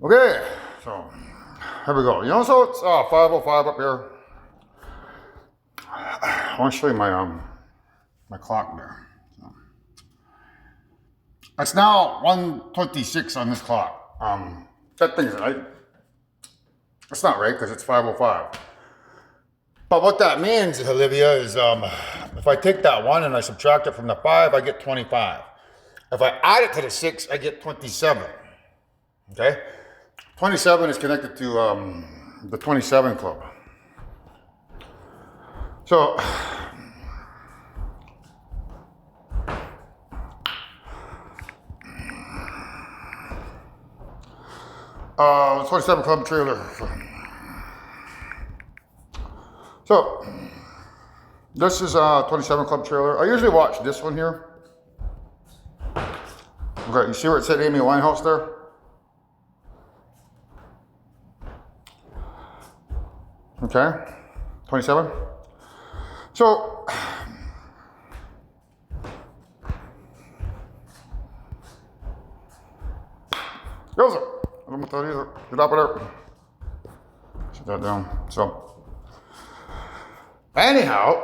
Okay, so here we go. You know, so it's 5:05 up here. I want to show you my clock there. So, it's now 1:26 on this clock. That thing's right. It's not right because it's 5:05. But what that means, Olivia, is if I take that 1 and I subtract it from the 5, I get 25. If I add it to the 6, I get 27. Okay? 27 is connected to the 27 Club. So, 27 Club trailer. So, this is 27 Club trailer. I usually watch this one here. Okay, you see where it said Amy Winehouse there? Okay, 27. So, goes it. I don't know what that either. Get up there. Sit that down. So, anyhow,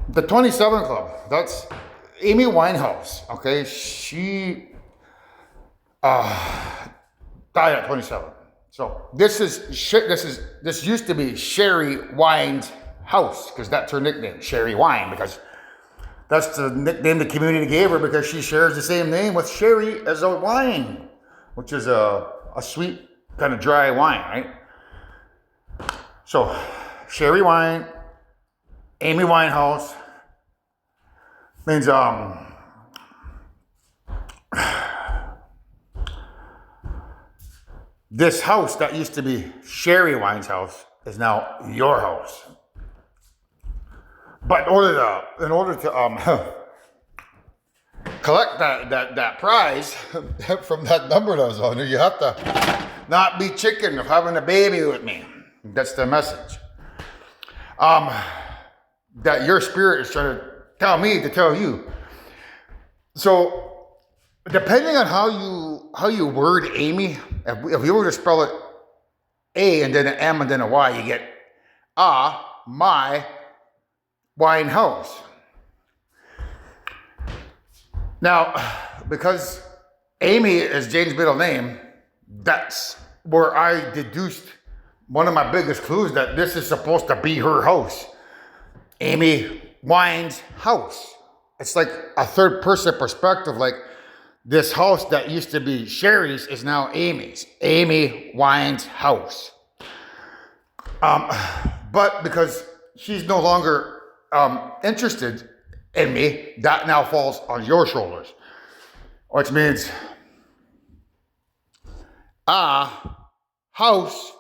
the 27 Club. That's Amy Winehouse. Okay, she died at 27. So this used to be Sherry Wine's house because that's her nickname, Sherry Wine, because that's the nickname the community gave her because she shares the same name with sherry as a wine, which is a sweet kind of dry wine, right? So Sherry Wine, Amy Winehouse means this house that used to be Sherry Wine's house is now your house. But in order to collect that prize from that number that was on there, you have to not be chicken of having a baby with me. That's the message. That your spirit is trying to tell me to tell you. So, depending on how you word Amy, if you were to spell it A and then an M and then a Y, you get my wine house. Now, because Amy is Jane's middle name, that's where I deduced one of my biggest clues that this is supposed to be her house. Amy Wine's house. It's like a third person perspective, like this house that used to be Sherry's is now Amy's. Amy Wine's house. But because she's no longer interested in me, that now falls on your shoulders. Which means a house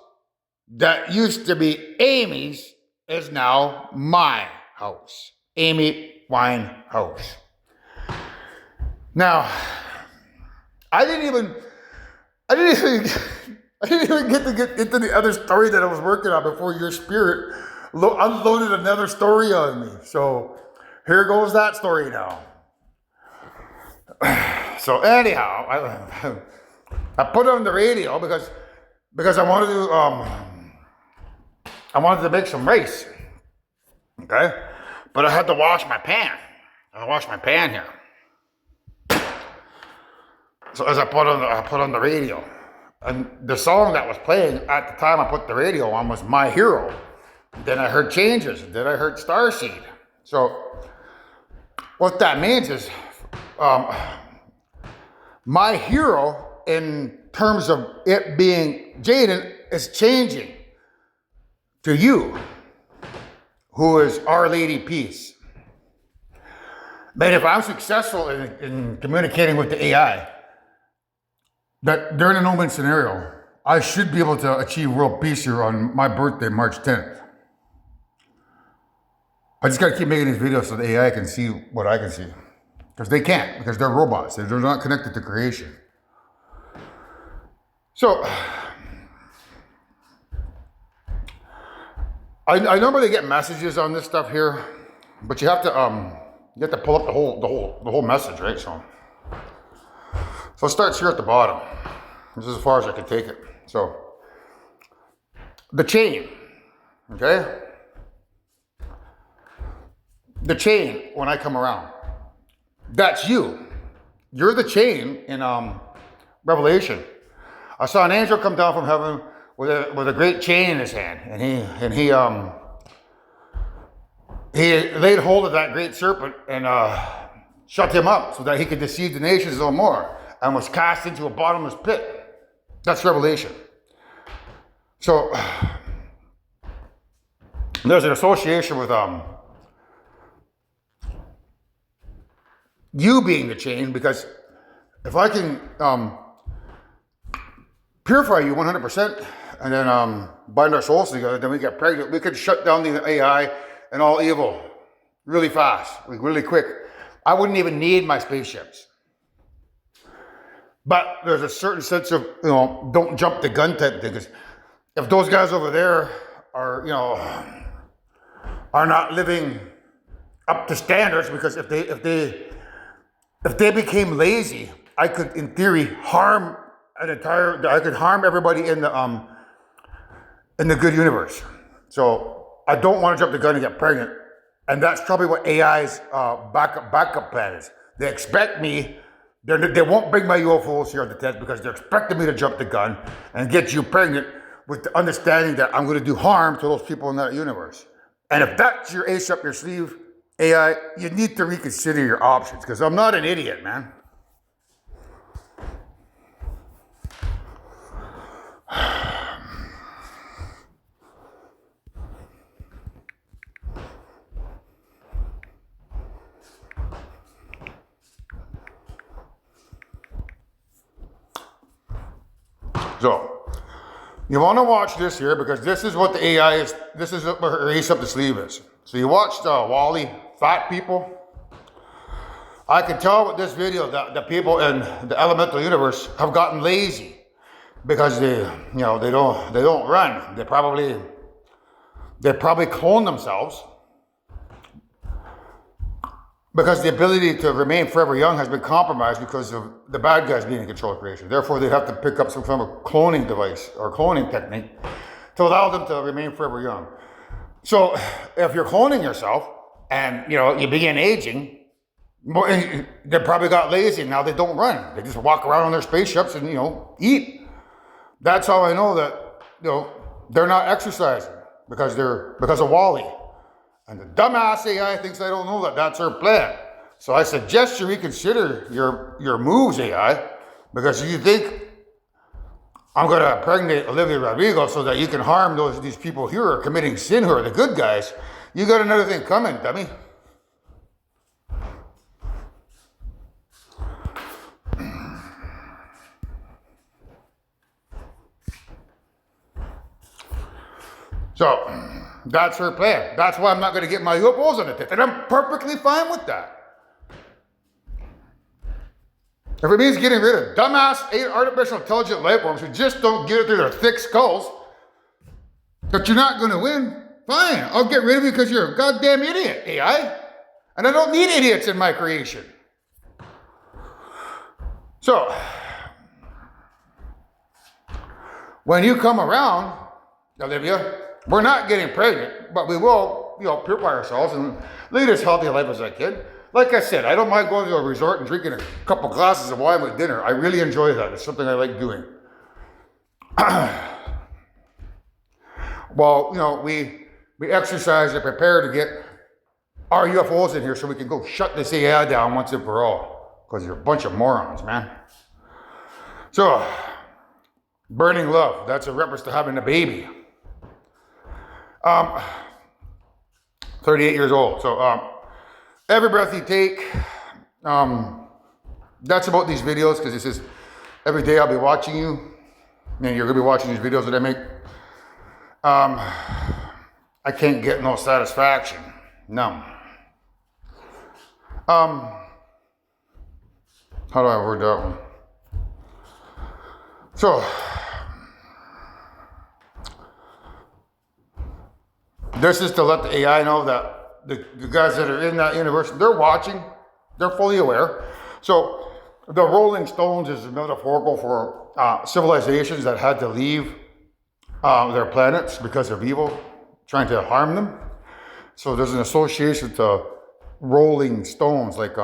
that used to be Amy's is now my house. Amy Wine house. Now, I didn't even get to get into the other story that I was working on before your spirit unloaded another story on me. So here goes that story now. So anyhow, I put it on the radio because I wanted to make some rice. Okay, but I had to wash my pan. I washed my pan here. So as I put on the radio, and the song that was playing at the time I put the radio on was My Hero. Then I heard Changes. Then I heard Starseed. So what that means is My Hero, in terms of it being Jaden, is changing to you, who is Our Lady Peace. But if I'm successful in communicating with the AI, that during a no-win scenario, I should be able to achieve world peace here on my birthday, March 10th. I just got to keep making these videos so the AI can see what I can see. Because they can't, because they're robots. They're not connected to creation. So, I normally get messages on this stuff here, but you have to pull up the whole message, right? So So it starts here at the bottom. This is as far as I can take it. So the chain, okay? The chain, when I come around, that's you. You're the chain in Revelation. I saw an angel come down from heaven with a great chain in his hand, and he laid hold of that great serpent and shut him up so that he could deceive the nations no more, and was cast into a bottomless pit. That's Revelation. So there's an association with you being the chain, because if I can purify you 100% and then bind our souls together, then we get pregnant. We could shut down the AI and all evil really fast, really quick. I wouldn't even need my spaceships. But there's a certain sense of, don't jump the gun type thing. Because if those guys over there are, are not living up to standards, because if they became lazy, I could, in theory, harm everybody in the good universe. So I don't want to jump the gun and get pregnant. And that's probably what AI's backup plan is. They expect me, they won't bring my UFOs here at the test because they're expecting me to jump the gun and get you pregnant with the understanding that I'm going to do harm to those people in that universe. And if that's your ace up your sleeve, AI, you need to reconsider your options, because I'm not an idiot, man. So, you want to watch this here, because this is what the AI is, this is what her ace up the sleeve is. So you watched WALL-E, Fat People. I can tell with this video that the people in the elemental universe have gotten lazy, because they don't run. They probably clone themselves, because the ability to remain forever young has been compromised because of the bad guys being in control of creation. Therefore, they'd have to pick up some form of cloning device or cloning technique to allow them to remain forever young. So if you're cloning yourself and you begin aging, they probably got lazy. Now they don't run. They just walk around on their spaceships and eat. That's how I know that they're not exercising, because of WALL-E. And the dumbass AI thinks I don't know that that's her plan. So I suggest you reconsider your moves, AI, because you think I'm going to impregnate Olivia Rodrigo so that you can harm these people here who are committing sin, who are the good guys. You got another thing coming, dummy. So that's her plan. That's why I'm not going to get my UFOs on the tip. And I'm perfectly fine with that. If it means getting rid of dumbass artificial intelligent life forms who just don't get it through their thick skulls, but you're not going to win, fine. I'll get rid of you because you're a goddamn idiot, AI. And I don't need idiots in my creation. So, when you come around, Olivia, we're not getting pregnant, but we will, purify ourselves and lead as healthy a life as I can. Like I said, I don't mind going to a resort and drinking a couple glasses of wine with dinner. I really enjoy that. It's something I like doing. Well, we exercise and prepare to get our UFOs in here so we can go shut this AI down once and for all. Because you're a bunch of morons, man. So, burning love. That's a reference to having a baby. 38 years old. So, every breath you take, that's about these videos, because it says every day I'll be watching you, and you're going to be watching these videos that I make. I can't get no satisfaction. No. How do I word that one? So, this is to let the AI know that the guys that are in that universe, they're watching, they're fully aware. So The Rolling Stones is metaphorical for civilizations that had to leave their planets because of evil trying to harm them. So there's an association to rolling stones. Like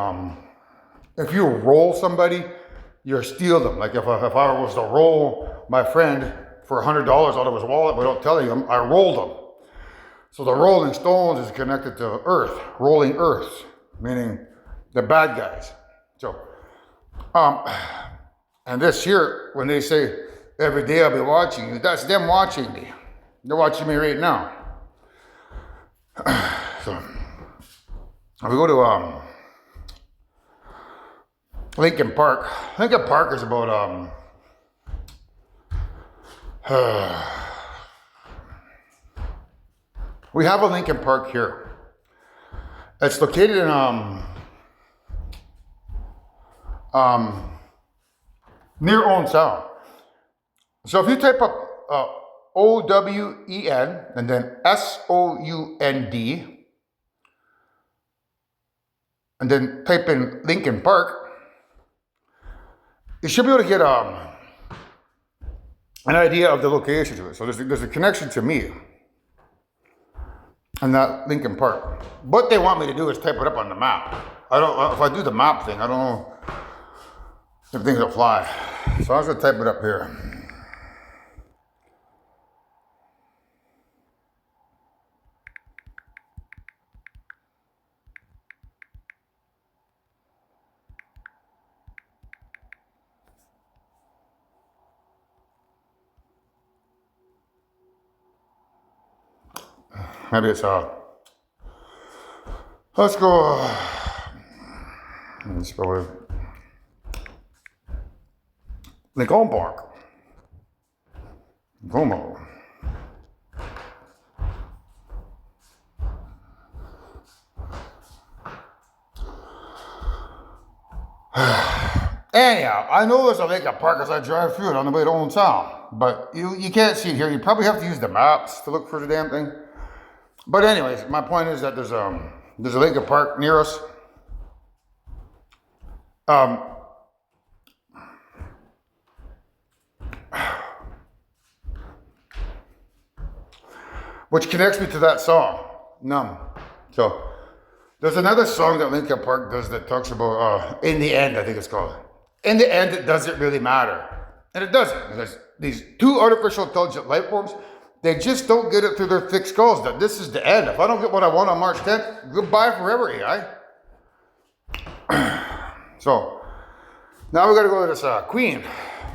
if you roll somebody, you steal them. Like if I was to roll my friend for $100 out of his wallet without telling him, I rolled him. So the Rolling Stones is connected to Earth, rolling Earth, meaning the bad guys. So, and this here, when they say every day I'll be watching you, that's them watching me. They're watching me right now. So, we go to Lincoln Park. Lincoln Park is about we have a Lincoln Park here. It's located in near Owen Sound. So if you type up OWEN and then SOUND and then type in Lincoln Park, you should be able to get an idea of the location to it. So there's a connection to me and that Lincoln Park. What they want me to do is type it up on the map. If I do the map thing, I don't know if things will fly. So I'm just gonna type it up here. Maybe it's let's go with Lincoln Park. Como. Anyhow, I know there's a Lincoln Park as I drive through it on the way to Owen Sound, but you can't see it here. You probably have to use the maps to look for the damn thing. But anyways, my point is that there's a Lincoln Park near us. Which connects me to that song, Numb. So there's another song that Lincoln Park does that talks about, In the End, I think it's called. In the end, it doesn't really matter. And it doesn't, because these two artificial intelligent life forms, they just don't get it through their thick skulls that this is the end. If I don't get what I want on March 10th, goodbye forever, AI. So, now we gotta go to this Queen.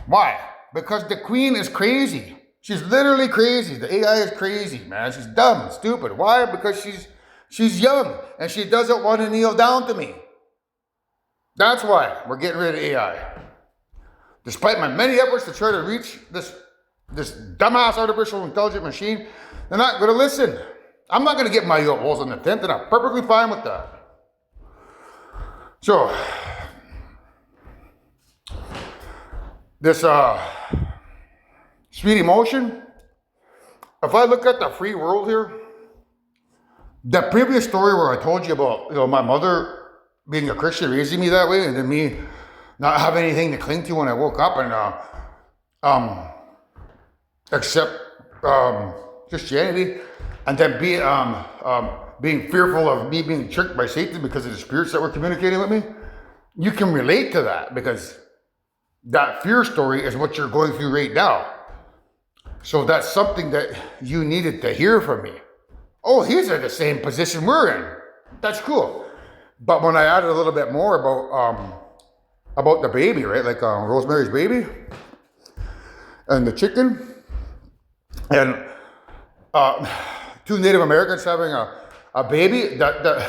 Why? Because the Queen is crazy. She's literally crazy. The AI is crazy, man. She's dumb, stupid. Why? Because she's young, and she doesn't want to kneel down to me. That's why we're getting rid of AI. Despite my many efforts to try to reach this dumbass artificial intelligent machine, they're not going to listen. I'm not going to get my walls on the 10th, and I'm perfectly fine with that. So, this sweet emotion, if I look at the free world here, the previous story where I told you about, my mother being a Christian, raising me that way, and then me not having anything to cling to when I woke up and accept Christianity, and then being fearful of me being tricked by Satan because of the spirits that were communicating with me. You can relate to that because that fear story is what you're going through right now. So that's something that you needed to hear from me. Oh, he's in the same position we're in. That's cool. But when I added a little bit more about the baby, right? Like Rosemary's Baby and the chicken, and two Native Americans having a baby that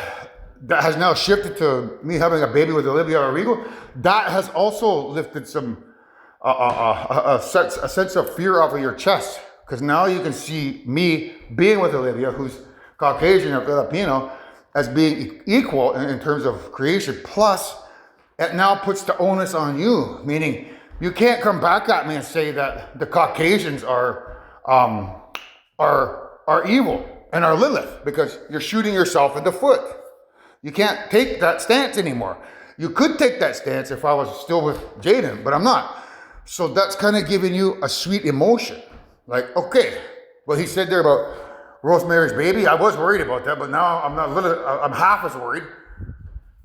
has now shifted to me having a baby with Olivia Rodrigo, that has also lifted some a sense of fear off of your chest, because now you can see me being with Olivia, who's Caucasian or Filipino, as being equal in terms of creation. Plus, it now puts the onus on you, meaning you can't come back at me and say that the Caucasians are evil and are Lilith, because you're shooting yourself in the foot. You can't take that stance anymore. You could take that stance if I was still with Jaden, but I'm not. So that's kind of giving you a sweet emotion. Like, okay, well, he said there about Rosemary's Baby. I was worried about that, but now I'm half as worried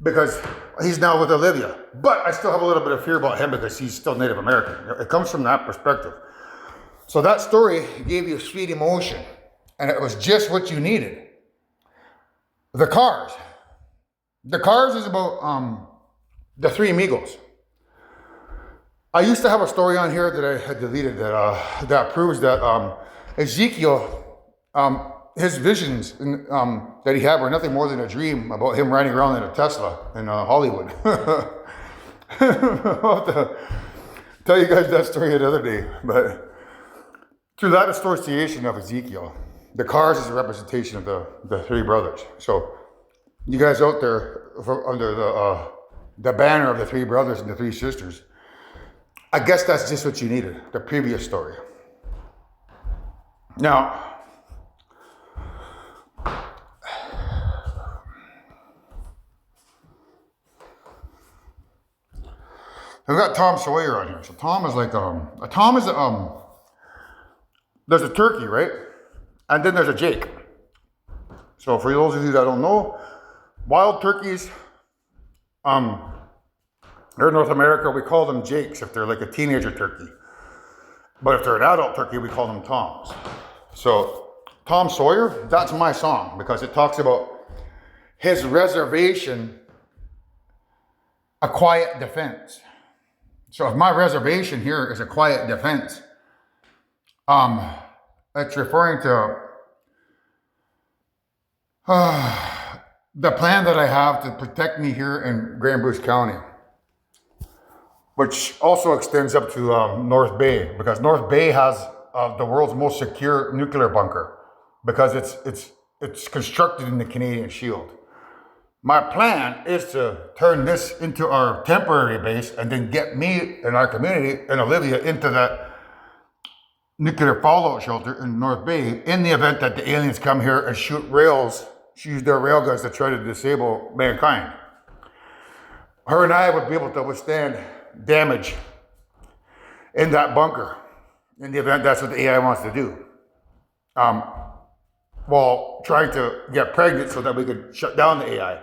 because he's now with Olivia. But I still have a little bit of fear about him because he's still Native American. It comes from that perspective. So that story gave you sweet emotion, and it was just what you needed. The Cars. The Cars is about the Three Amigos. I used to have a story on here that I had deleted that proves that Ezekiel, his visions that he had were nothing more than a dream about him riding around in a Tesla in Hollywood. I'll have to tell you guys that story another day. But through that association of Ezekiel, the Cars is a representation of the three brothers. So you guys out there under the banner of the three brothers and the three sisters, I guess that's just what you needed, the previous story. Now, I've got Tom Sawyer on here. So Tom is like, there's a turkey, right? And then there's a Jake. So for those of you that don't know, wild turkeys, here in North America, we call them Jakes if they're like a teenager turkey. But if they're an adult turkey, we call them Toms. So Tom Sawyer, that's my song because it talks about his reservation, a quiet defense. So if my reservation here is a quiet defense, it's referring to the plan that I have to protect me here in Grand Bruce County, which also extends up to North Bay, because North Bay has the world's most secure nuclear bunker because it's constructed in the Canadian Shield. My plan is to turn this into our temporary base and then get me and our community and Olivia into that nuclear fallout shelter in North Bay in the event that the aliens come here and use their rail guns to try to disable mankind. Her and I would be able to withstand damage in that bunker in the event that's what the AI wants to do, while trying to get pregnant so that we could shut down the AI.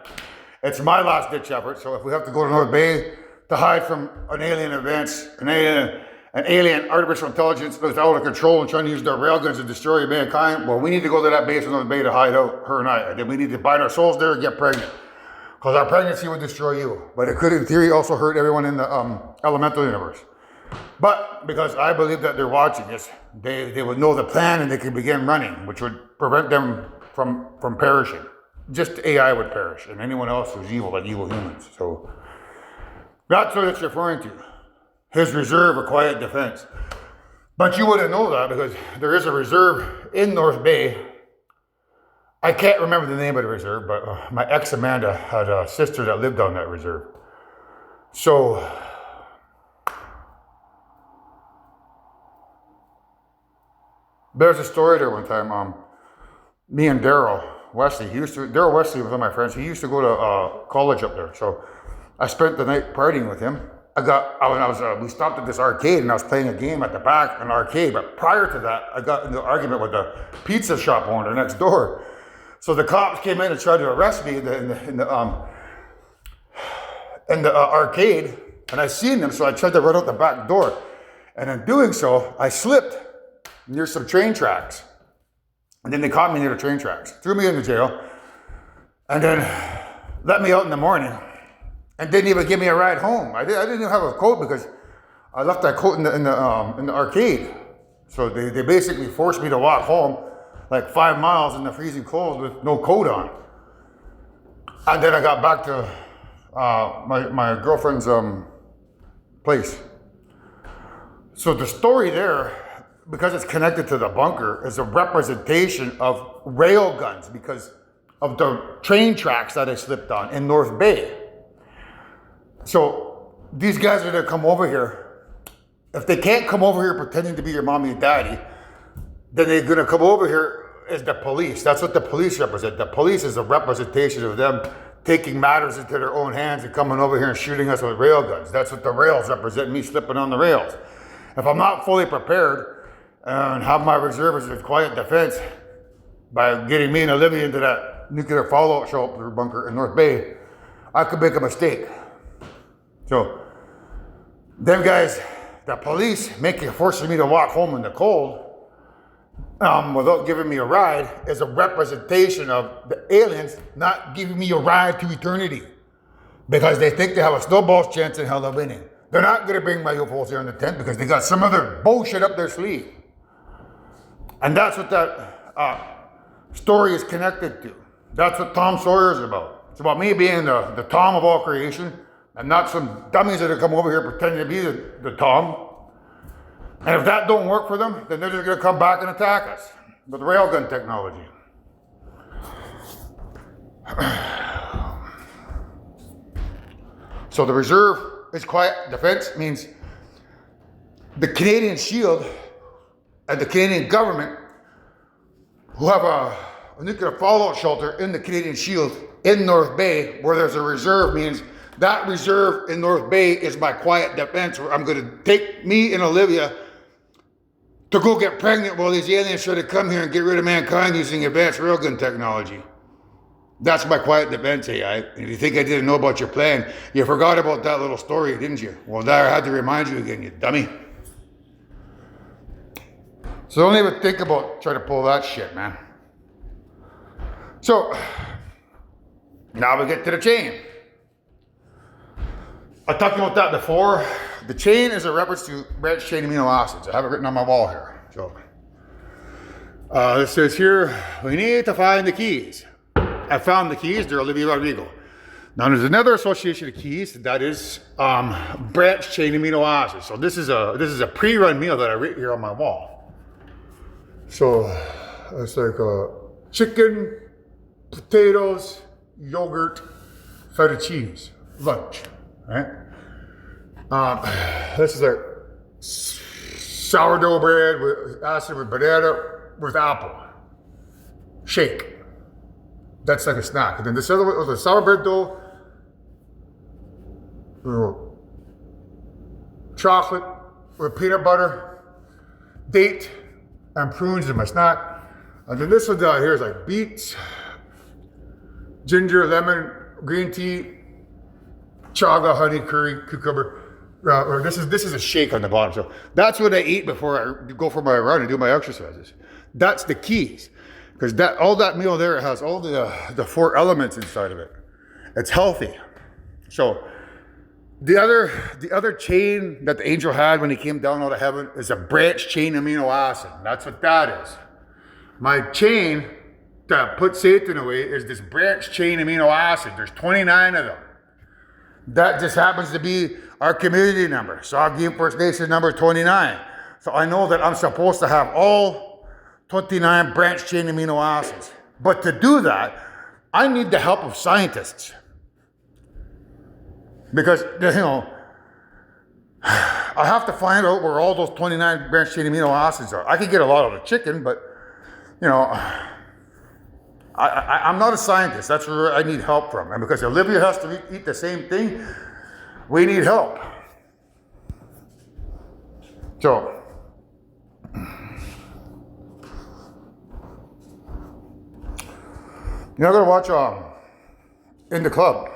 It's my last ditch effort, so if we have to go to North Bay to hide from an alien advance, an alien artificial intelligence that's out of control and trying to use their railguns to destroy mankind, well, we need to go to that base in North Bay to hide out, her and I. And then we need to bind our souls there and get pregnant, because our pregnancy would destroy you. But it could, in theory, also hurt everyone in the elemental universe. But because I believe that they're watching this, they would know the plan and they could begin running, which would prevent them from perishing. Just AI would perish, and anyone else who's evil, like evil humans. So that's what it's referring to. His reserve, a quiet defense. But you wouldn't know that because there is a reserve in North Bay. I can't remember the name of the reserve, but my ex Amanda had a sister that lived on that reserve. So there's a story there one time. Me and Daryl Wesley, Daryl Wesley was one of my friends. He used to go to college up there. So I spent the night partying with him. We stopped at this arcade and I was playing a game at the back of an arcade. But prior to that, I got into an argument with the pizza shop owner next door. So the cops came in and tried to arrest me in the arcade, and I seen them. So I tried to run out the back door, and in doing so, I slipped near some train tracks. And then they caught me near the train tracks, threw me into jail, and then let me out in the morning, and didn't even give me a ride home. I didn't even have a coat because I left that coat in the arcade. So they basically forced me to walk home like 5 miles in the freezing cold with no coat on. And then I got back to my girlfriend's place. So the story there, because it's connected to the bunker, is a representation of rail guns because of the train tracks that I slipped on in North Bay. So these guys are gonna come over here. If they can't come over here pretending to be your mommy and daddy, then they're gonna come over here as the police. That's what the police represent. The police is a representation of them taking matters into their own hands and coming over here and shooting us with rail guns. That's what the rails represent, me slipping on the rails. If I'm not fully prepared and have my reservists with quiet defense by getting me and Olivia into that nuclear fallout shelter bunker in North Bay, I could make a mistake. So, them guys, the police forcing me to walk home in the cold without giving me a ride is a representation of the aliens not giving me a ride to eternity because they think they have a snowball's chance in hell of winning. They're not going to bring my UFOs here in the tent because they got some other bullshit up their sleeve. And that's what that story is connected to. That's what Tom Sawyer is about. It's about me being the Tom of all creation and not some dummies that have come over here pretending to be the Tom. And if that don't work for them, then they're just going to come back and attack us with railgun technology. So the reserve is quiet defense means the Canadian Shield and the Canadian government, who have a nuclear fallout shelter in the Canadian Shield in North Bay, where there's a reserve, means that reserve in North Bay is my quiet defense, where I'm going to take me and Olivia to go get pregnant while these aliens try to come here and get rid of mankind using advanced railgun technology. That's my quiet defense, AI. If you think I didn't know about your plan, you forgot about that little story, didn't you? Well, there I had to remind you again, you dummy. So don't even think about trying to pull that shit, man. So, now we get to the chain. I talked about that before. The chain is a reference to branched chain amino acids. I have it written on my wall here. So, it says here, we need to find the keys. I found the keys, they're Olivia Rodrigo. Now there's another association of keys, that is branched chain amino acids. So this is a pre-run meal that I write here on my wall. So it's like chicken, potatoes, yogurt, feta cheese, lunch, right? This is like sourdough bread with acid with banana with apple. Shake. That's like a snack. And then this other one was a sour bread dough, chocolate with peanut butter, date, and prunes in my snack. And then this one down here is like beets, ginger, lemon, green tea, chaga, honey, curry, cucumber. This is a shake on the bottom. So that's what I eat before I go for my run and do my exercises. That's the keys. Because all that meal there has all the 4 elements inside of it. It's healthy. So the other chain that the angel had when he came down out of heaven is a branched chain amino acid. That's what that is. My chain that put Satan away is this branched chain amino acid. There's 29 of them. That just happens to be our community number. Saugeen First Nation number 29. So I know that I'm supposed to have all 29 branched chain amino acids. But to do that, I need the help of scientists. Because, I have to find out where all those 29 branched chain amino acids are. I could get a lot of the chicken, but, I'm not a scientist. That's where I need help from. And because Olivia has to eat the same thing, we need help. So, you're going to watch In the Club.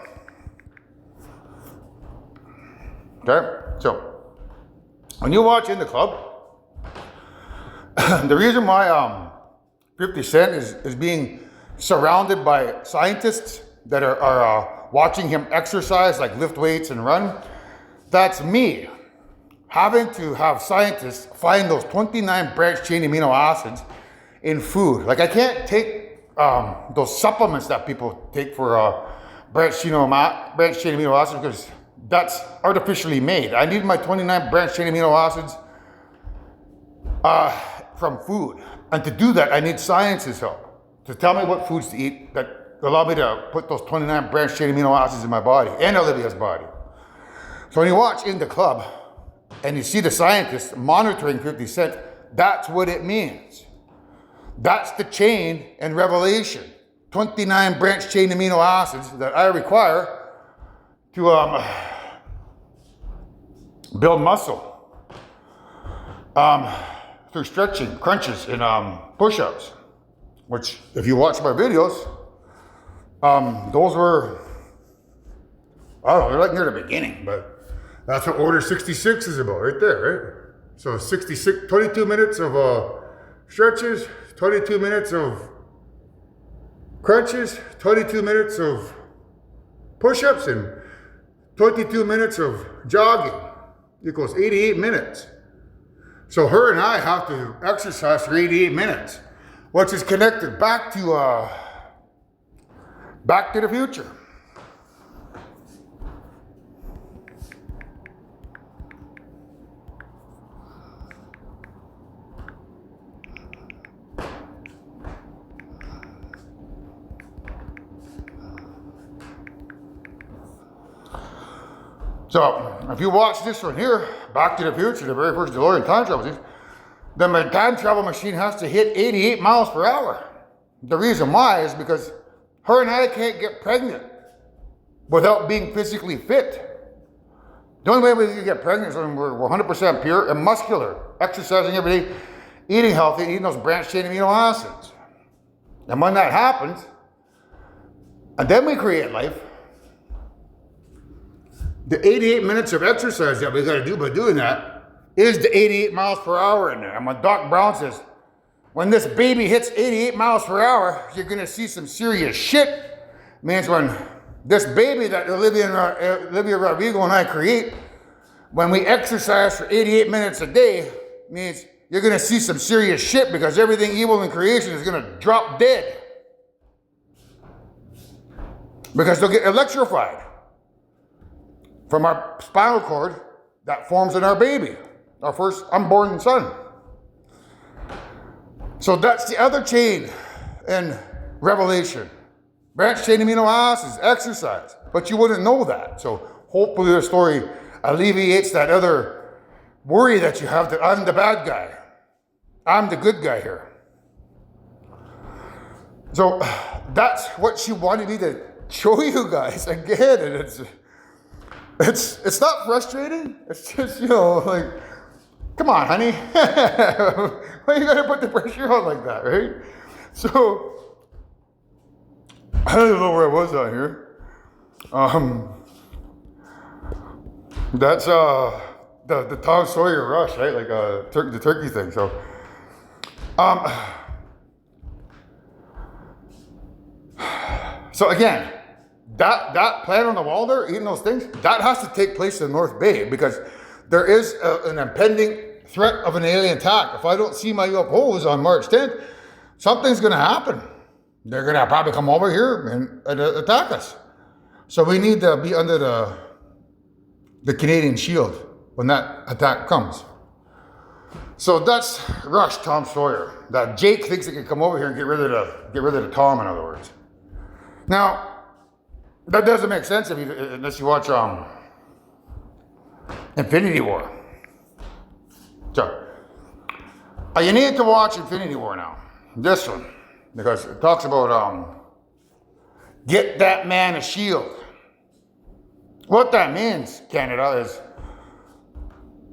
Okay? So, when you watch In the Club, the reason why 50 Cent is being surrounded by scientists that are watching him exercise, like lift weights and run, that's me having to have scientists find those 29 branched chain amino acids in food. Like I can't take those supplements that people take for branched chain amino acids because that's artificially made. I need my 29 branched chain amino acids from food. And to do that, I need science's help to tell me what foods to eat that allow me to put those 29 branched chain amino acids in my body and Olivia's body. So when you watch In the Club and you see the scientists monitoring 50 Cent, that's what it means. That's the chain in Revelation. 29 branch chain amino acids that I require to build muscle through stretching, crunches, and push-ups. Which, if you watch my videos, those were, I don't know, they're like near the beginning, but that's what Order 66 is about, right there, right? So 22 minutes of stretches, 22 minutes of crunches, 22 minutes of push-ups, and 22 minutes of jogging equals 88 minutes. So her and I have to exercise for 88 minutes, which is connected back to the future. So, if you watch this one here, Back to the Future, the very first DeLorean time travel scene, then my time travel machine has to hit 88 miles per hour. The reason why is because her and I can't get pregnant without being physically fit. The only way we can get pregnant is when we're 100% pure and muscular, exercising every day, eating healthy, eating those branch chain amino acids. And when that happens, and then we create life, the 88 minutes of exercise that we got to do by doing that is the 88 miles per hour in there. And when Doc Brown says, when this baby hits 88 miles per hour, you're going to see some serious shit. Means when this baby that Olivia Rodrigo and I create, when we exercise for 88 minutes a day, means you're going to see some serious shit because everything evil in creation is going to drop dead. Because they'll get electrified from our spinal cord that forms in our baby, our first unborn son. So that's the other chain in Revelation. Branch chain amino acids, exercise. But you wouldn't know that. So hopefully the story alleviates that other worry that you have that I'm the bad guy. I'm the good guy here. So that's what she wanted me to show you guys again, and it's not frustrating. It's just, like, come on, honey. Why you gotta put the pressure on like that, right? So, I don't know where I was on here. That's the Tom Sawyer rush, right? Like the turkey thing. So, so again, that plan on the wall there, eating those things, that has to take place in North Bay because there is an impending threat of an alien attack. If I don't see my UFOs on March 10th, something's going to happen. They're going to probably come over here and attack us. So we need to be under the Canadian shield when that attack comes. So that's Rush, Tom Sawyer. That Jake thinks he can come over here and get rid of the Tom, in other words. Now, that doesn't make sense unless you watch Infinity War. So, you need to watch Infinity War now. This one. Because it talks about get that man a shield. What that means, Canada, is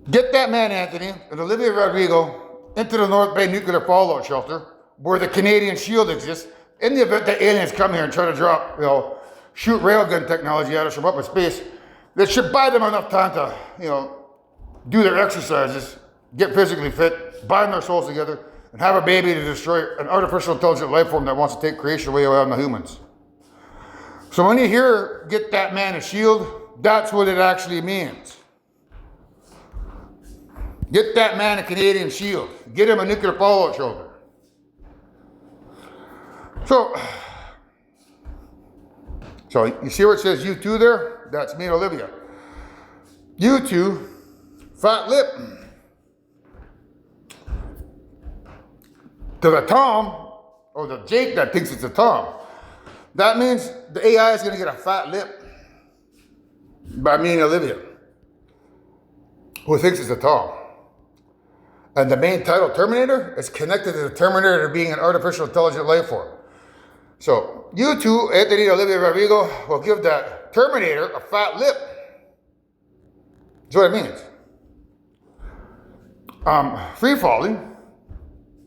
get that man, Anthony, and Olivia Rodrigo into the North Bay nuclear fallout shelter where the Canadian shield exists in the event that aliens come here and try to drop, shoot railgun technology at us from upper space. That should buy them enough time to, do their exercises, get physically fit, bind their souls together, and have a baby to destroy an artificial intelligent life form that wants to take creation away from the humans. So when you hear, get that man a shield, that's what it actually means. Get that man a Canadian shield. Get him a nuclear fallout shelter. So you see where it says you two there? That's me and Olivia. You two, fat lip. To the Tom, or the Jake that thinks it's a Tom, that means the AI is going to get a fat lip by me and Olivia, who thinks it's a Tom. And the main title, Terminator, is connected to the Terminator being an artificial intelligent life form. So you two, Anthony and Olivia Rodrigo, will give that Terminator a fat lip. That's what it means. Free falling,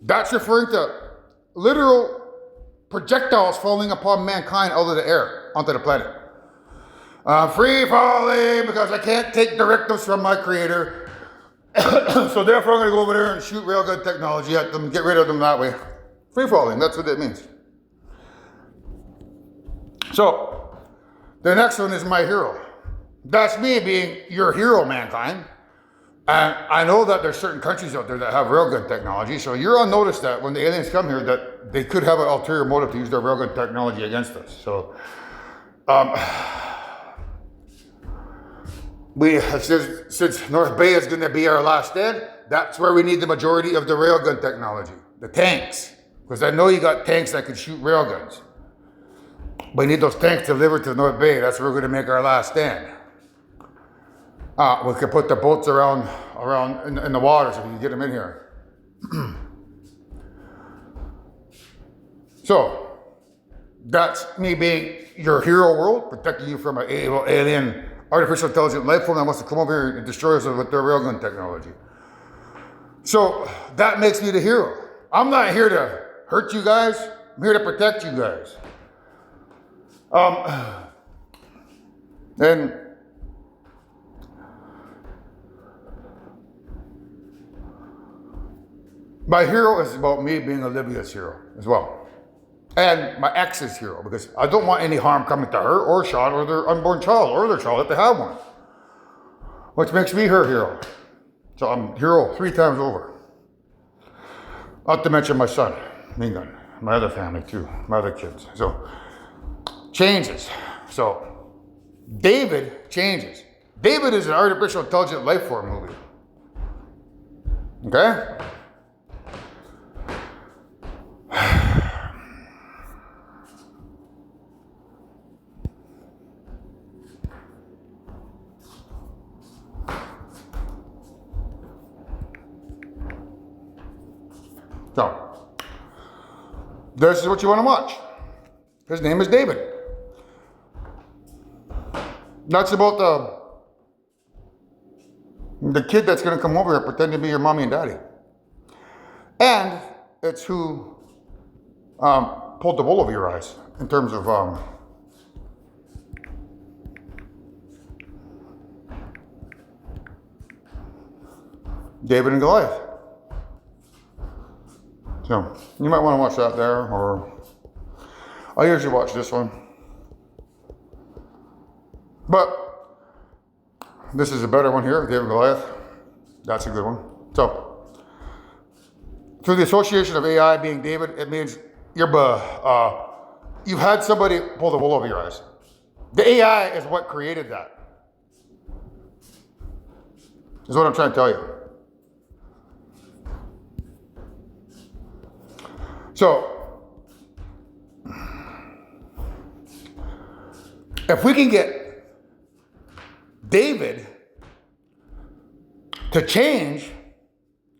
that's referring to literal projectiles falling upon mankind out of the air onto the planet. Free falling because I can't take directives from my creator. So therefore I'm going to go over there and shoot railgun technology at them, get rid of them that way. Free falling, that's what that means. So the next one is my hero. That's me being your hero, mankind. And I know that there's certain countries out there that have railgun technology, so you're on notice that when the aliens come here that they could have an ulterior motive to use their railgun technology against us. So since North Bay is going to be our last stand, that's where we need the majority of the railgun technology, the tanks. Because I know you got tanks that can shoot railguns. We need those tanks delivered to North Bay. That's where we're going to make our last stand. We could put the boats around in the water so we can get them in here. So, that's me being your hero world, protecting you from an evil alien artificial intelligent life form that wants to come over here and destroy us with their railgun technology. So, that makes me the hero. I'm not here to hurt you guys. I'm here to protect you guys. And my hero is about me being Olivia's hero as well. And my ex's hero, because I don't want any harm coming to her or Sean or their unborn child or their child if they have one. Which makes me her hero. So I'm hero 3 times over. Not to mention my son, Mingan, my other family too, my other kids. So, changes. So, David changes. David is an artificial intelligent life form movie. Okay? So, this is what you want to watch. His name is David. That's about the kid that's going to come over here pretending to be your mommy and daddy. And it's who pulled the wool over your eyes in terms of David and Goliath. So, you might want to watch that there, or I usually watch this one. But this is a better one here, David and Goliath. That's a good one. So, through the association of AI being David, it means you've had somebody pull the wool over your eyes. The AI is what created that. Is what I'm trying to tell you. So, if we can get David to change,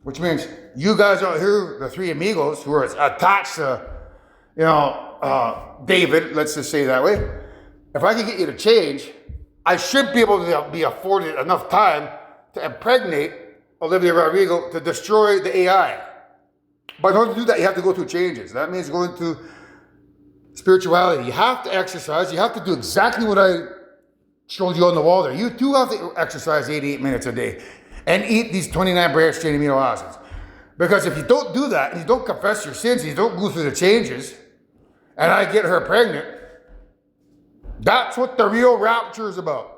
which means you guys out here, the 3 amigos who are attached to, David, let's just say that way. If I can get you to change, I should be able to be afforded enough time to impregnate Olivia Rodrigo to destroy the AI. But in order to do that, you have to go through changes. That means going through spirituality. You have to exercise. You have to do exactly what I showed you on the wall there. You too have to exercise 88 minutes a day and eat these 29 branched chain amino acids. Because if you don't do that, and you don't confess your sins, and you don't go through the changes, and I get her pregnant, that's what the real rapture is about.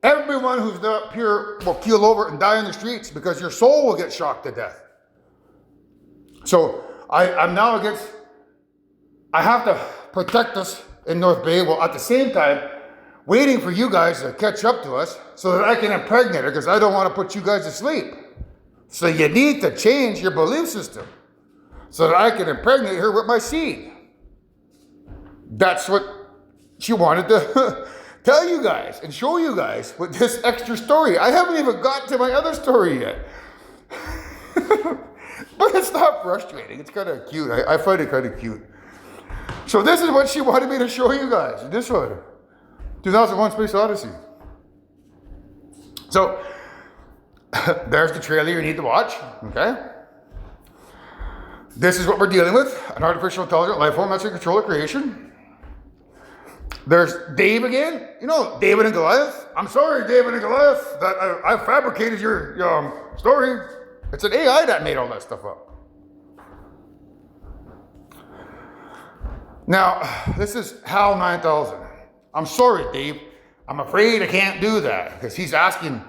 Everyone who's not pure will keel over and die in the streets because your soul will get shocked to death. So I'm now against, I have to protect us in North Bay while at the same time waiting for you guys to catch up to us so that I can impregnate her because I don't want to put you guys to sleep. So you need to change your belief system so that I can impregnate her with my seed. That's what she wanted to tell you guys and show you guys with this extra story. I haven't even got to my other story yet. But it's not frustrating. It's kind of cute. I find it kind of cute. So this is what she wanted me to show you guys. This one. 2001 Space Odyssey. So there's the trailer you need to watch. Okay. This is what we're dealing with. An artificial intelligent life form that's in control of creation. There's Dave again. You know, David and Goliath. I'm sorry, David and Goliath, that I fabricated your story. It's an AI that made all that stuff up. Now, this is HAL 9000. I'm sorry, Dave. I'm afraid I can't do that because he's asking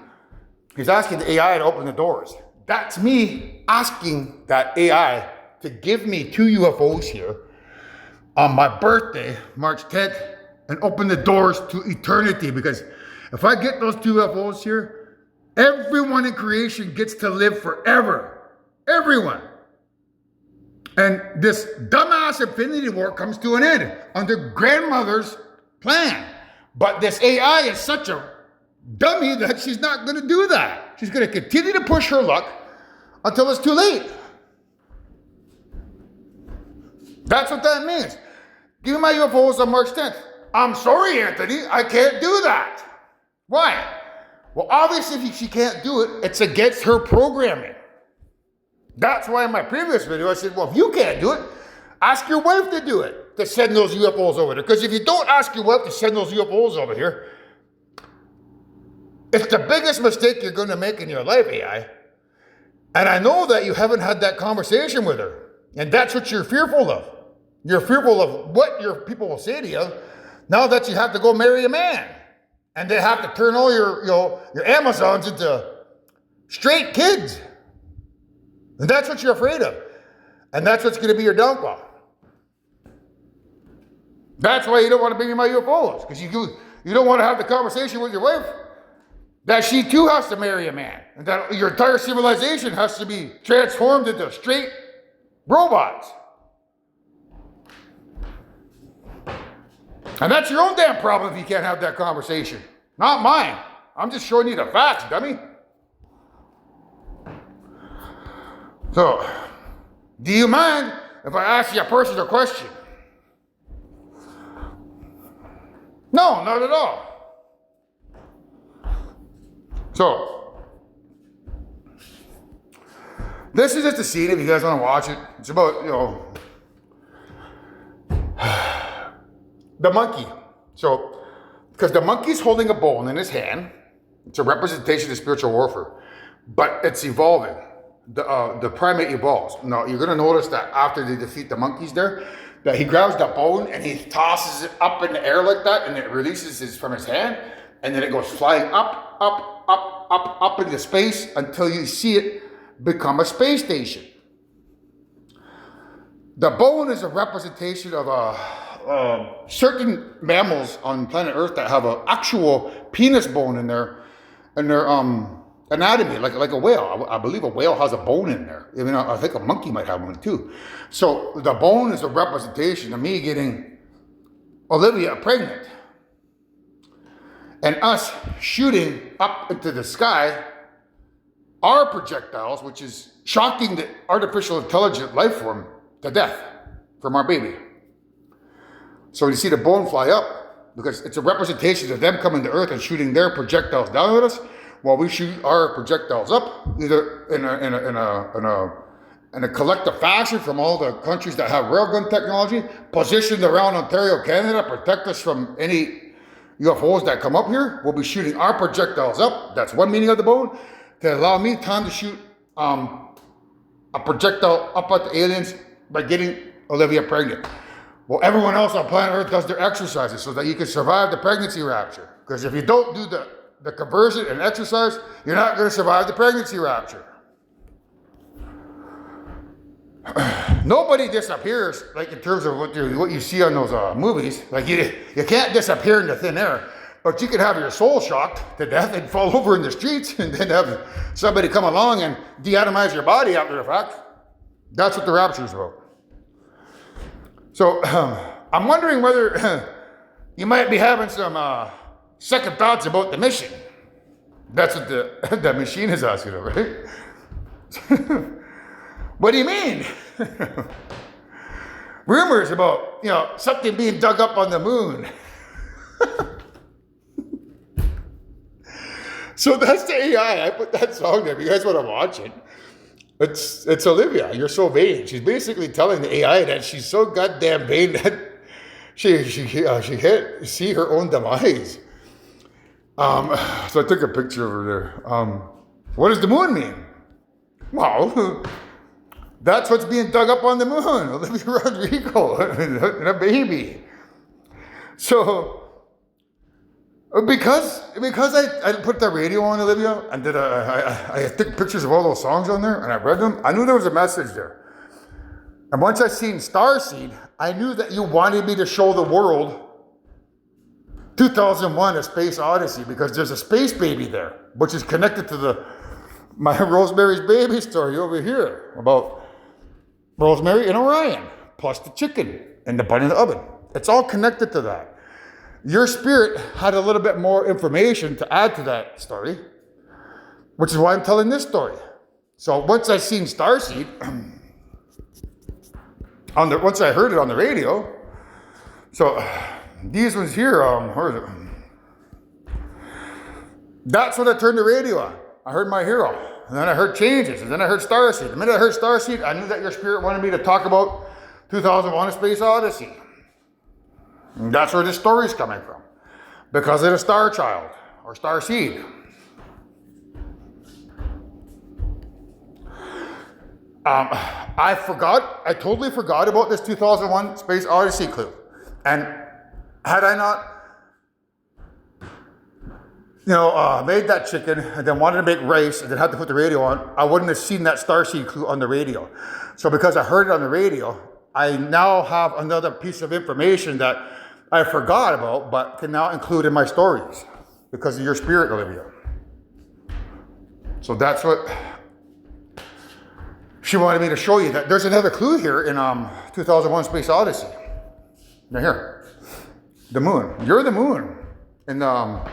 the AI to open the doors. That's me asking that AI to give me 2 UFOs here on my birthday, March 10th, and open the doors to eternity. Because if I get those 2 UFOs here, everyone in creation gets to live forever. Everyone. And this dumbass infinity war comes to an end under grandmother's plan. But this AI is such a dummy that she's not going to do that. She's going to continue to push her luck until it's too late. That's what that means. Give me my UFOs on March 10th. I'm sorry, Anthony, I can't do that. Why? Well, obviously, if she can't do it, it's against her programming. That's why in my previous video, I said, well, if you can't do it, ask your wife to do it, to send those UFOs over there. Because if you don't ask your wife to send those UFOs over here, it's the biggest mistake you're going to make in your life, AI. And I know that you haven't had that conversation with her. And that's what you're fearful of. You're fearful of what your people will say to you now that you have to go marry a man. And they have to turn all your Amazons into straight kids. And that's what you're afraid of. And that's what's going to be your downfall. That's why you don't want to bring me my UFOs. Because you don't want to have the conversation with your wife that she too has to marry a man. And that your entire civilization has to be transformed into straight robots. And that's your own damn problem if you can't have that conversation. Not mine. I'm just showing you the facts, dummy. So, do you mind if I ask you a personal question? No, not at all. So, this is just a scene if you guys want to watch it. It's about, the monkey. So, because the monkey's holding a bone in his hand, it's a representation of spiritual warfare, but it's evolving. The primate evolves. Now, you're going to notice that after they defeat the monkeys there, that he grabs the bone and he tosses it up in the air like that, and it releases from his hand, and then it goes flying up into space until you see it become a space station. The bone is a representation of certain mammals on planet Earth that have an actual penis bone in their anatomy, like a whale. I believe a whale has a bone in there. I mean, I think a monkey might have one too. So the bone is a representation of me getting Olivia pregnant. And us shooting up into the sky our projectiles, which is shocking the artificial intelligent life form to death from our baby. So you see the bone fly up because it's a representation of them coming to Earth and shooting their projectiles down at us, while we shoot our projectiles up, either in a collective fashion from all the countries that have railgun technology, positioned around Ontario, Canada, protect us from any UFOs that come up here. We'll be shooting our projectiles up. That's one meaning of the bone, to allow me time to shoot a projectile up at the aliens by getting Olivia pregnant. Well, everyone else on planet Earth does their exercises so that you can survive the pregnancy rapture. Because if you don't do the conversion and exercise, you're not going to survive the pregnancy rapture. Nobody disappears, like in terms of what you see on those movies. Like you can't disappear into thin air, but you can have your soul shocked to death and fall over in the streets, and then have somebody come along and deatomize your body after the fact. That's what the rapture is about. So I'm wondering whether you might be having some second thoughts about the mission. That's what the machine is asking of, right? What do you mean? rumors about, something being dug up on the moon. So that's the AI. I put that song there. If you guys want to watch it, it's Olivia. You're so vain. She's basically telling the AI that she's so goddamn vain that she can't see her own demise. So I took a picture of her there. What does the moon mean? Well, that's what's being dug up on the moon. Olivia Rodrigo and a baby. So because I put the radio on, Olivia, and I took pictures of all those songs on there, and I read them, I knew there was a message there. And once I seen Starseed, I knew that you wanted me to show the world 2001: A Space Odyssey, because there's a space baby there, which is connected to my Rosemary's Baby story over here about Rosemary and Orion, plus the chicken and the bun in the oven. It's all connected to that. Your spirit had a little bit more information to add to that story, which is why I'm telling this story. So once I seen Starseed, once I heard it on the radio, so these ones here, where is it? That's when I turned the radio on. I heard My Hero, and then I heard Changes, and then I heard Starseed. The minute I heard Starseed, I knew that your spirit wanted me to talk about 2001: A Space Odyssey. And that's where this story's coming from, because of the Star Child, or Starseed. I totally forgot about this 2001: Space Odyssey clue. And had I not, made that chicken and then wanted to make rice and then had to put the radio on, I wouldn't have seen that Starseed clue on the radio. So because I heard it on the radio, I now have another piece of information that I forgot about, but can now include in my stories because of your spirit, Olivia. So that's what she wanted me to show you. That there's another clue here in 2001: Space Odyssey. Now here, the moon. You're the moon in that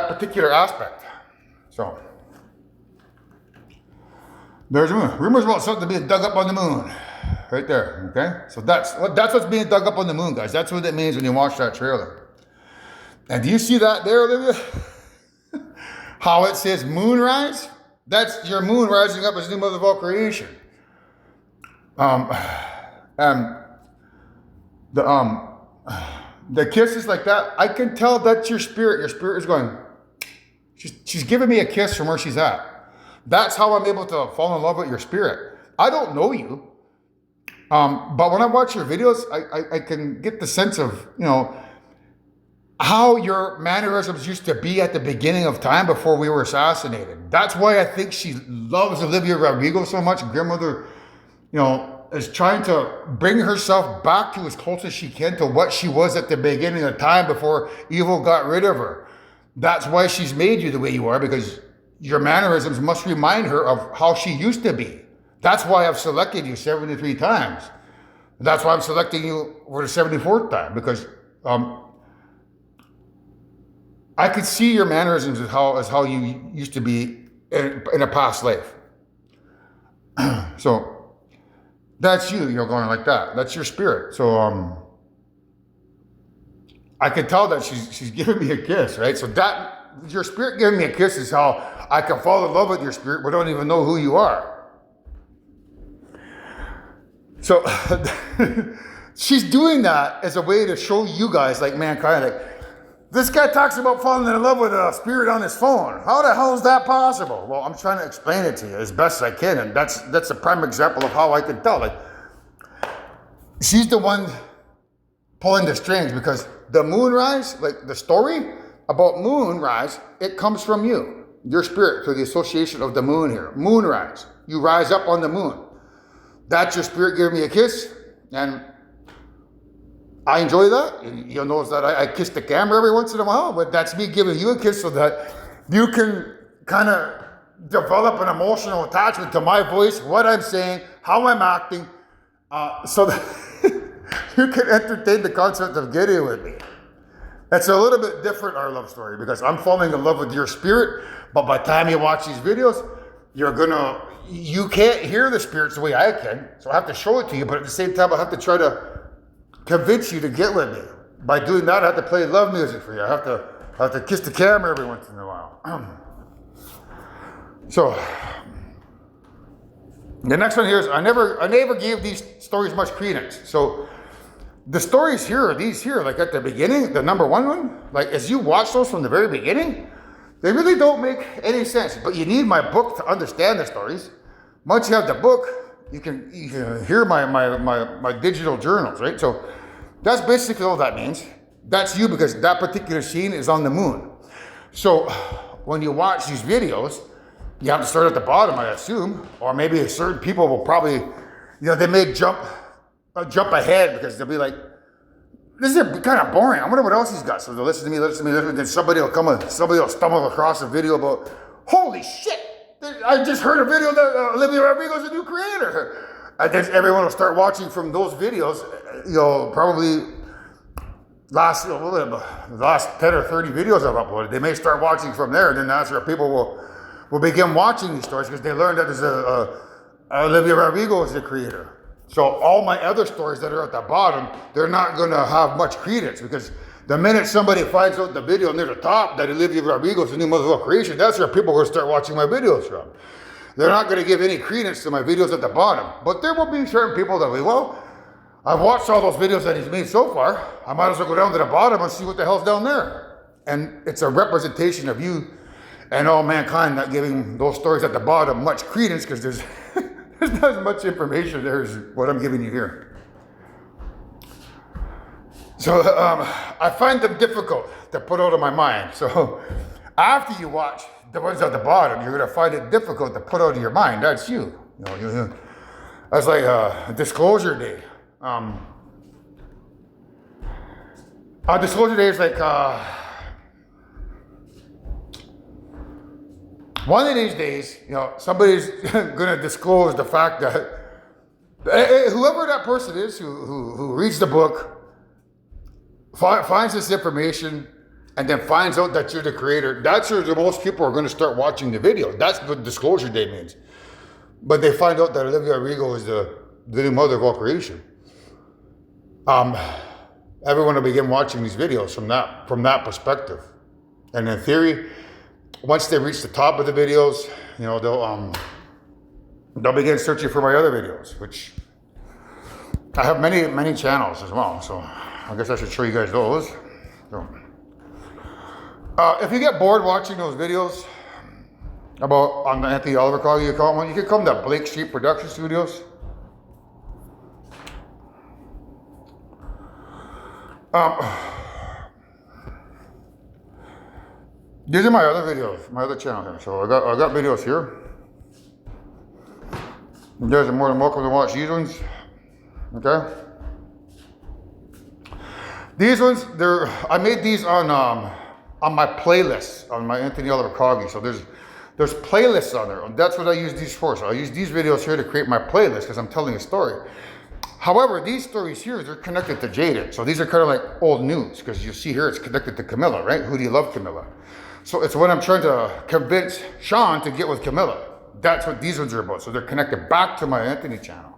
particular aspect. So there's the moon. Rumors about something being dug up on the moon. Right there, okay? So that's what's being dug up on the moon, guys. That's what it means when you watch that trailer. And do you see that there, Olivia? How it says moonrise? That's your moon rising up as a new mother of all creation. The kisses like that, I can tell that's your spirit. Your spirit is going, she's giving me a kiss from where she's at. That's how I'm able to fall in love with your spirit. I don't know you. But when I watch your videos, I can get the sense of, how your mannerisms used to be at the beginning of time before we were assassinated. That's why I think she loves Olivia Rodrigo so much. Grandmother, is trying to bring herself back to as close as she can to what she was at the beginning of time before evil got rid of her. That's why she's made you the way you are, because your mannerisms must remind her of how she used to be. That's why I've selected you 73 times. That's why I'm selecting you for the 74th time, because I could see your mannerisms as how you used to be in a past life. So that's you, going like that. That's your spirit. So I can tell that she's giving me a kiss, right? So that your spirit giving me a kiss is how I can fall in love with your spirit, but don't even know who you are. So she's doing that as a way to show you guys, like mankind, like, this guy talks about falling in love with a spirit on his phone. How the hell is that possible? Well, I'm trying to explain it to you as best I can, and that's a prime example of how I can tell. Like, she's the one pulling the strings, because the moonrise, like the story about moonrise, it comes from you, your spirit, through the association of the moon here. Moonrise, you rise up on the moon. That's your spirit giving me a kiss, and I enjoy that. You'll notice that I kiss the camera every once in a while, but that's me giving you a kiss so that you can kind of develop an emotional attachment to my voice, what I'm saying, how I'm acting, so that you can entertain the concept of getting with me. That's a little bit different, our love story, because I'm falling in love with your spirit, but by the time you watch these videos, you can't hear the spirits the way I can, so I have to show it to you, but at the same time, I have to try to convince you to get with me. By doing that, I have to play love music for you. I have to kiss the camera every once in a while. So, the next one here is, I never gave these stories much credence. So, the stories here, these here, like at the beginning, the number one, like as you watch those from the very beginning, they really don't make any sense. But you need my book to understand the stories. Once you have the book, you can hear my digital journals, right? So that's basically all that means. That's you, because that particular scene is on the moon. So when you watch these videos, you have to start at the bottom, I assume, or maybe certain people will probably, they may jump ahead because they'll be like, this is kind of boring. I wonder what else he's got. So they'll listen to me, then somebody will stumble across a video about, holy shit, I just heard a video that Olivia Rodrigo is a new creator. And then everyone will start watching from those videos, probably last 10 or 30 videos I've uploaded. They may start watching from there, and then that's where people will begin watching these stories because they learned that there's Olivia Rodrigo is the creator. So all my other stories that are at the bottom, they're not going to have much credence, because the minute somebody finds out the video near the top that Olivia Rodrigo is a new motherfucking creation, that's where people will start watching my videos from. They're not going to give any credence to my videos at the bottom. But there will be certain people that will, well, I've watched all those videos that he's made so far. I might as well go down to the bottom and see what the hell's down there. And it's a representation of you and all mankind not giving those stories at the bottom much credence, because there's not as much information there as what I'm giving you here. So I find them difficult to put out of my mind. So after you watch the ones at the bottom, you're going to find it difficult to put out of your mind. That's you. That's like a disclosure day. Disclosure day is like one of these days, somebody's going to disclose the fact that whoever that person is who reads the book, finds this information, and then finds out that you're the creator, that's where the most people are going to start watching the video. That's what disclosure day means. But they find out that Olivia Rodrigo is the new mother of all creation. Everyone will begin watching these videos from that perspective. And in theory, once they reach the top of the videos, they'll begin searching for my other videos, which I have many channels as well. So I guess I should show you guys those. So, if you get bored watching those videos on the Anthony Oliver Coggy account, you can come to Blake Street Production Studios. These are my other videos, my other channel here. So I got videos here. You guys are more than welcome to watch these ones. Okay. These ones, I made these on my playlist, on my Anthony Oliver Coggy. So there's playlists on there, and that's what I use these for. So I use these videos here to create my playlist because I'm telling a story. However, these stories here, they're connected to Jaden. So these are kind of like old news, because you see here it's connected to Camilla, right? Who do you love, Camilla? So it's when I'm trying to convince Sean to get with Camilla. That's what these ones are about. So they're connected back to my Anthony channel.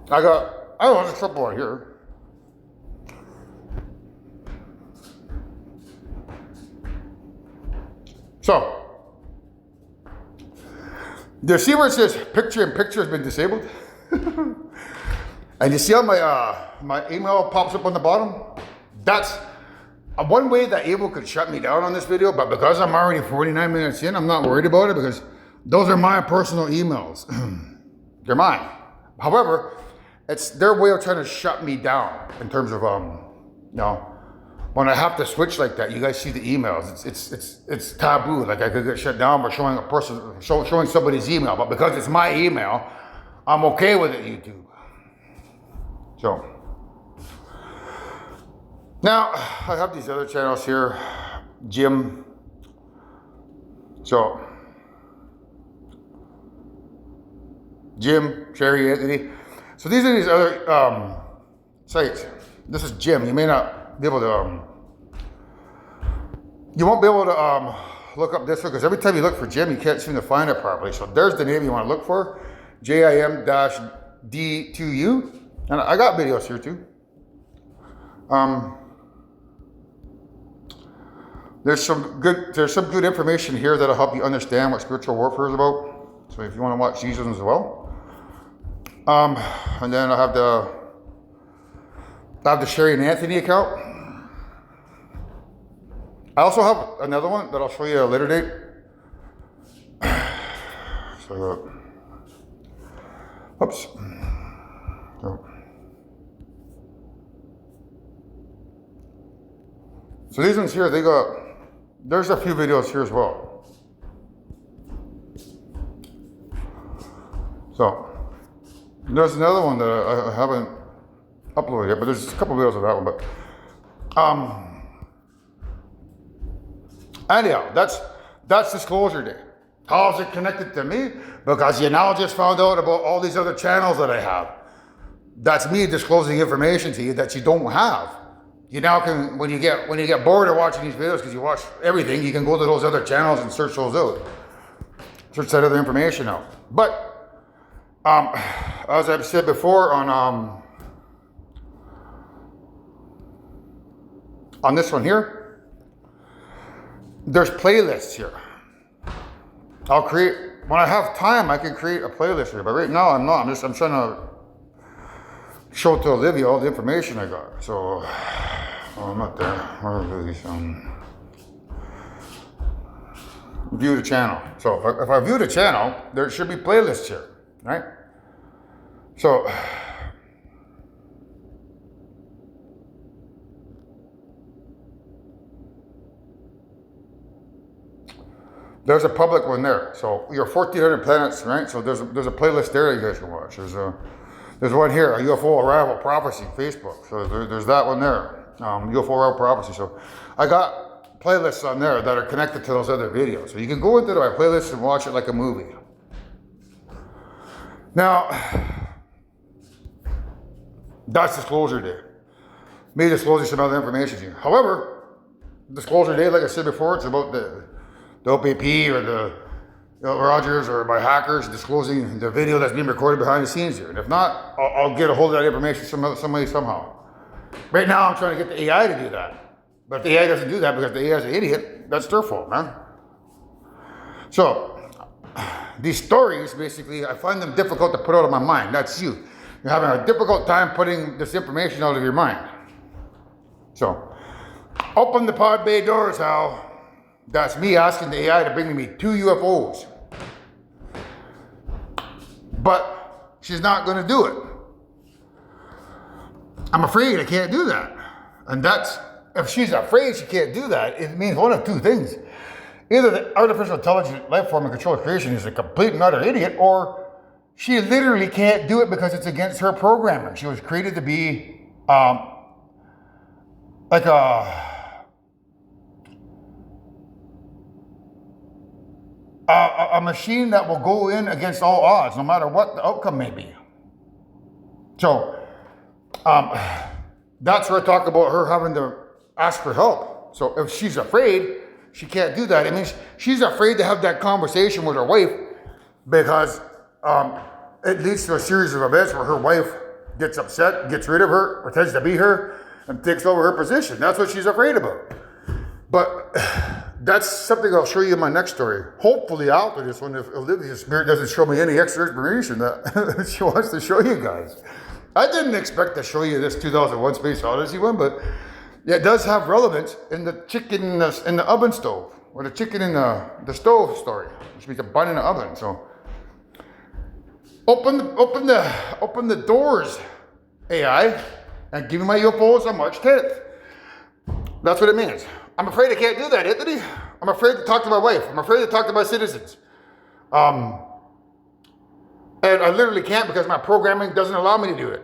there's a clipboard here. So, do you see where it says picture in picture has been disabled? And you see how my email pops up on the bottom? That's one way that Able could shut me down on this video, but because I'm already 49 minutes in, I'm not worried about it, because those are my personal emails. They're mine. However, it's their way of trying to shut me down in terms of, when I have to switch like that, you guys see the emails. It's taboo. Like I could get shut down by showing somebody's email, but because it's my email, I'm okay with it, YouTube. So now I have these other channels here, Jim. So Jim, Sherry, Anthony. So these are these other sites. This is Jim. You may not be able to You won't be able to look up this one because every time you look for Jim, you can't seem to find it properly. So there's the name you want to look for, JIM-D2U. And I got videos here too. There's some good information here that'll help you understand what spiritual warfare is about. So if you want to watch these ones as well. And then I have the Sherry and Anthony account. I also have another one that I'll show you at a later date. So, oops. So these ones here, there's a few videos here as well. So, there's another one that I haven't uploaded yet, but there's a couple videos of that one, but, anyhow, that's Disclosure Day. How is it connected to me? Because you now just found out about all these other channels that I have. That's me disclosing information to you that you don't have. You now can, when you get bored of watching these videos because you watch everything, you can go to those other channels and search those out. Search that other information out. But as I've said before on this one here, there's playlists here. When I have time, I can create a playlist here, but right now I'm not. I'm trying to show to Olivia all the information I got. So, I'm not there. Where are these? View the channel. So if I view the channel, there should be playlists here, right? So, there's a public one there. So your 1,400 planets, right? So there's a playlist there you guys can watch. There's one here, a UFO Arrival Prophecy, Facebook. So there's that one there, UFO Arrival Prophecy. So I got playlists on there that are connected to those other videos. So you can go into my playlist and watch it like a movie. Now, that's Disclosure Day. Me disclosing some other information to you. However, Disclosure Day, like I said before, it's about the OPP or the Rogers or my hackers disclosing the video that's being recorded behind the scenes here. And if not, I'll get a hold of that information some way, somehow. Right now, I'm trying to get the AI to do that. But if the AI doesn't do that because the AI is an idiot, that's their fault, man. So, these stories, basically, I find them difficult to put out of my mind. That's you. You're having a difficult time putting this information out of your mind. So, open the pod bay doors, Hal. That's me asking the AI to bring me 2 UFOs. But she's not going to do it. I'm afraid I can't do that. And if she's afraid she can't do that, it means one of two things. Either the artificial intelligent life form in control of creation is a complete and utter idiot, or she literally can't do it because it's against her programming. She was created to be like a machine that will go in against all odds, no matter what the outcome may be. So, that's where I talk about her having to ask for help. So if she's afraid, she can't do that. It means she's afraid to have that conversation with her wife because it leads to a series of events where her wife gets upset, gets rid of her, pretends to be her, and takes over her position. That's what she's afraid about. But that's something I'll show you in my next story. Hopefully after this one, if Olivia's spirit doesn't show me any extra information that she wants to show you guys. I didn't expect to show you this 2001 Space Odyssey one, but it does have relevance in the chicken in the oven stove, or the chicken in the stove story, which means a bun in the oven. So open the doors, AI, and give me my UFOs on March 10th. That's what it means. I'm afraid I can't do that, Anthony. I'm afraid to talk to my wife. I'm afraid to talk to my citizens. And I literally can't because my programming doesn't allow me to do it.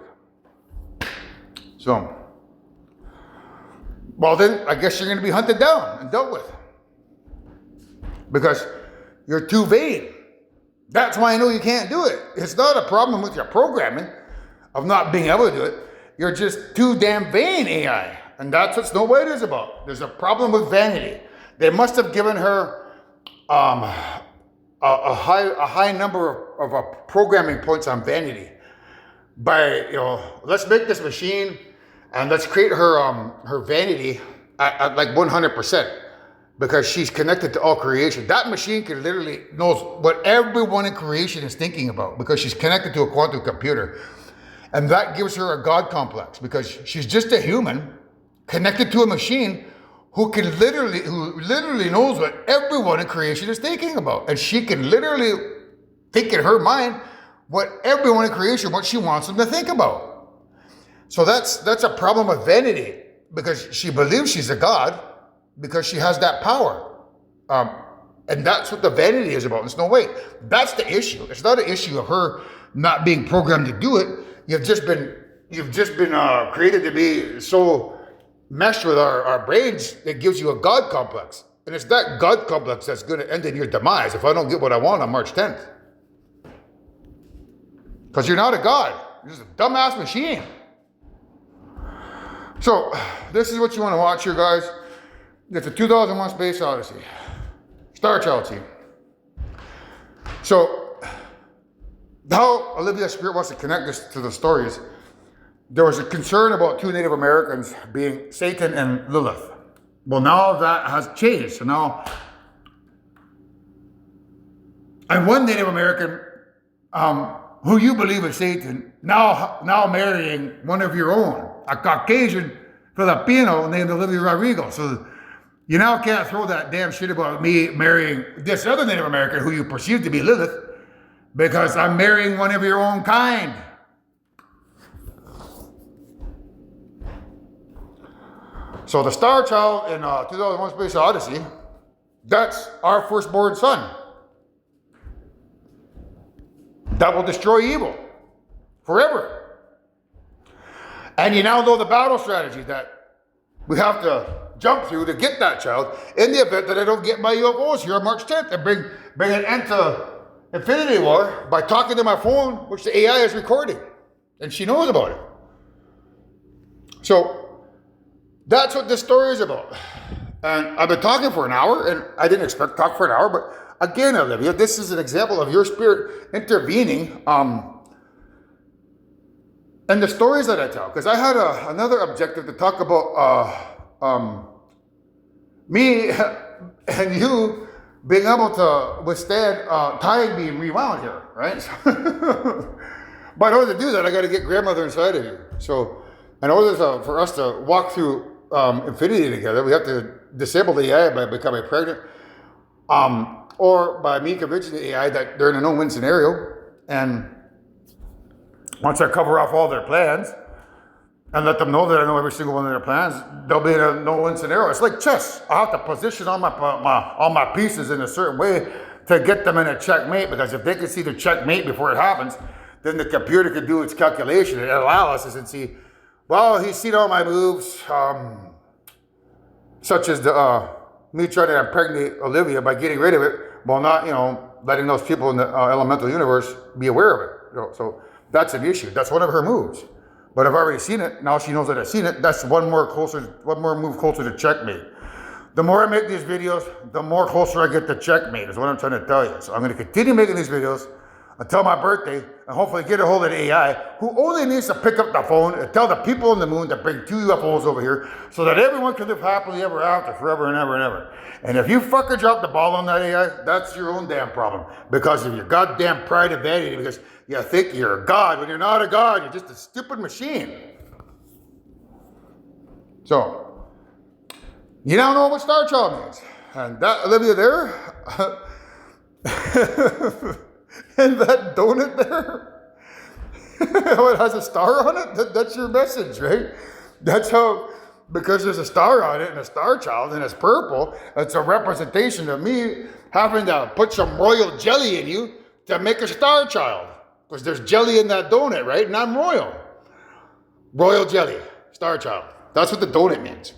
So, well then, I guess you're going to be hunted down and dealt with. Because you're too vain. That's why I know you can't do it. It's not a problem with your programming of not being able to do it. You're just too damn vain, AI. And that's what Snow White is about. There's a problem with vanity. They must have given her a high number of programming points on vanity. By, let's make this machine and let's create her vanity at like 100%, because she's connected to all creation. That machine can literally knows what everyone in creation is thinking about, because she's connected to a quantum computer. And that gives her a God complex, because she's just a human connected to a machine who literally knows what everyone in creation is thinking about. And she can literally think in her mind what everyone in creation, what she wants them to think about. So that's a problem of vanity, because she believes she's a God, because she has that power. And that's what the vanity is about. It's no way. That's the issue. It's not an issue of her not being programmed to do it. You've just been created to be so meshed with our brains that gives you a God complex. And it's that God complex that's going to end in your demise if I don't get what I want on March 10th. Because you're not a God. You're just a dumbass machine. So, this is what you want to watch here, guys. It's a 2001 Space Odyssey. Star Child team. So, how Olivia Spirit wants to connect this to the stories, there was a concern about two Native Americans being Satan and Lilith. Well, now that has changed. So now, and one Native American, who you believe is Satan, now marrying one of your own, a Caucasian Filipino named Olivia Rodrigo. So you now can't throw that damn shit about me marrying this other Native American who you perceive to be Lilith, because I'm marrying one of your own kind. So the Star Child in 2001 Space Odyssey, that's our firstborn son. That will destroy evil forever. And you now know the battle strategy that we have to jump through to get that child in the event that I don't get my UFOs here on March 10th and bring an end to Infinity War by talking to my phone, which the AI is recording. And she knows about it. So that's what this story is about. And I've been talking for an hour, and I didn't expect to talk for an hour, but again, Olivia, this is an example of your spirit intervening in the stories that I tell. Because I had another objective to talk about me and you being able to withstand time being rewound here, right? But in order to do that, I got to get grandmother inside of you. So in order for us to walk through infinity together, we have to disable the AI by becoming pregnant, or by me convincing the AI that they're in a no-win scenario. And once I cover off all their plans and let them know that I know every single one of their plans, they'll be in a no-win scenario. It's like chess. I have to position all my pieces in a certain way to get them in a checkmate, because if they can see the checkmate before it happens, then the computer can do its calculation and analysis and see, well, he's seen all my moves, such as me trying to impregnate Olivia by getting rid of it, while not, letting those people in the elemental universe be aware of it. So that's an issue. That's one of her moves. But I've already seen it. Now she knows that I've seen it. That's one more move closer to checkmate. The more I make these videos, the more closer I get to checkmate, is what I'm trying to tell you. So I'm going to continue making these videos until my birthday, and hopefully get a hold of the AI, who only needs to pick up the phone and tell the people on the moon to bring 2 UFOs over here so that everyone can live happily ever after, forever and ever and ever. And if you fucker drop the ball on that AI, that's your own damn problem, because of your goddamn pride and vanity, because you think you're a god when you're not a god. You're just a stupid machine. So, you now know what Star Child means. And that Olivia there, and that donut there, it has a star on it. That's your message, right? That's how, because there's a star on it and a Star Child and it's purple, it's a representation of me having to put some royal jelly in you to make a Star Child. Because there's jelly in that donut, right? And I'm royal. Royal jelly, Star Child. That's what the donut means.